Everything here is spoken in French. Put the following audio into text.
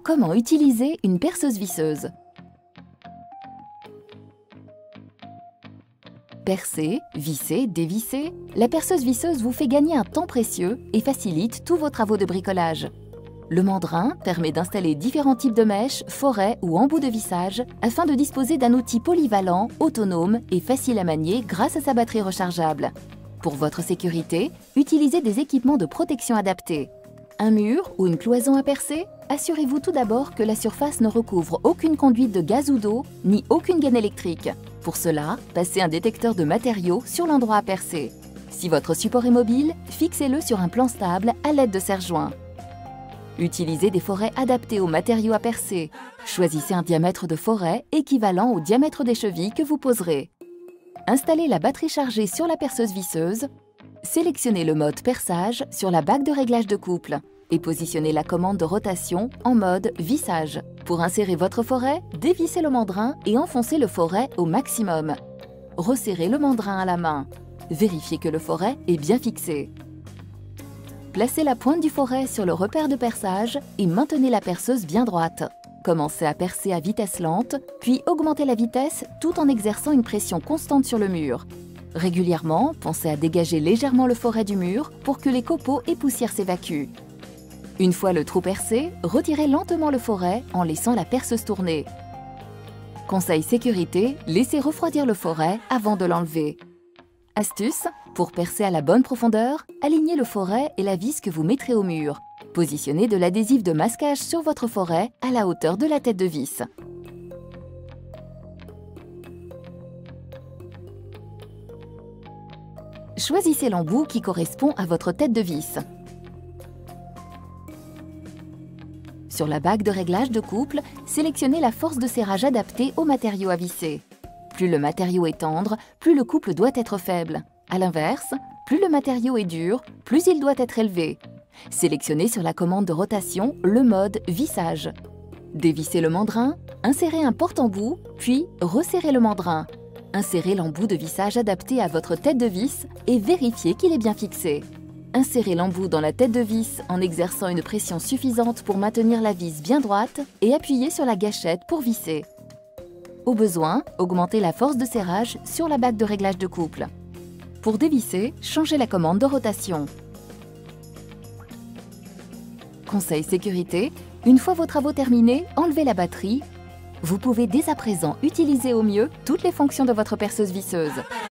Comment utiliser une perceuse visseuse? Percer, visser, dévisser, la perceuse visseuse vous fait gagner un temps précieux et facilite tous vos travaux de bricolage. Le mandrin permet d'installer différents types de mèches, forêts ou embouts de vissage afin de disposer d'un outil polyvalent, autonome et facile à manier grâce à sa batterie rechargeable. Pour votre sécurité, utilisez des équipements de protection adaptés. Un mur ou une cloison à percer? Assurez-vous tout d'abord que la surface ne recouvre aucune conduite de gaz ou d'eau, ni aucune gaine électrique. Pour cela, passez un détecteur de matériaux sur l'endroit à percer. Si votre support est mobile, fixez-le sur un plan stable à l'aide de serre-joints. Utilisez des forêts adaptées aux matériaux à percer. Choisissez un diamètre de forêt équivalent au diamètre des chevilles que vous poserez. Installez la batterie chargée sur la perceuse visseuse. Sélectionnez le mode perçage sur la bague de réglage de couple et positionnez la commande de rotation en mode vissage. Pour insérer votre forêt, dévissez le mandrin et enfoncez le forêt au maximum. Resserrez le mandrin à la main. Vérifiez que le forêt est bien fixé. Placez la pointe du forêt sur le repère de perçage et maintenez la perceuse bien droite. Commencez à percer à vitesse lente, puis augmentez la vitesse tout en exerçant une pression constante sur le mur. Régulièrement, pensez à dégager légèrement le forêt du mur pour que les copeaux et poussières s'évacuent. Une fois le trou percé, retirez lentement le forêt en laissant la perceuse tourner. Conseil sécurité, laissez refroidir le forêt avant de l'enlever. Astuce, pour percer à la bonne profondeur, alignez le forêt et la vis que vous mettrez au mur. Positionnez de l'adhésif de masquage sur votre forêt à la hauteur de la tête de vis. Choisissez l'embout qui correspond à votre tête de vis. Sur la bague de réglage de couple, sélectionnez la force de serrage adaptée au matériau à visser. Plus le matériau est tendre, plus le couple doit être faible. A l'inverse, plus le matériau est dur, plus il doit être élevé. Sélectionnez sur la commande de rotation le mode vissage. Dévissez le mandrin, insérez un porte-embout, puis resserrez le mandrin. Insérez l'embout de vissage adapté à votre tête de vis et vérifiez qu'il est bien fixé. Insérez l'embout dans la tête de vis en exerçant une pression suffisante pour maintenir la vis bien droite et appuyez sur la gâchette pour visser. Au besoin, augmentez la force de serrage sur la bague de réglage de couple. Pour dévisser, changez la commande de rotation. Conseil sécurité, une fois vos travaux terminés, enlevez la batterie. Vous pouvez dès à présent utiliser au mieux toutes les fonctions de votre perceuse visseuse.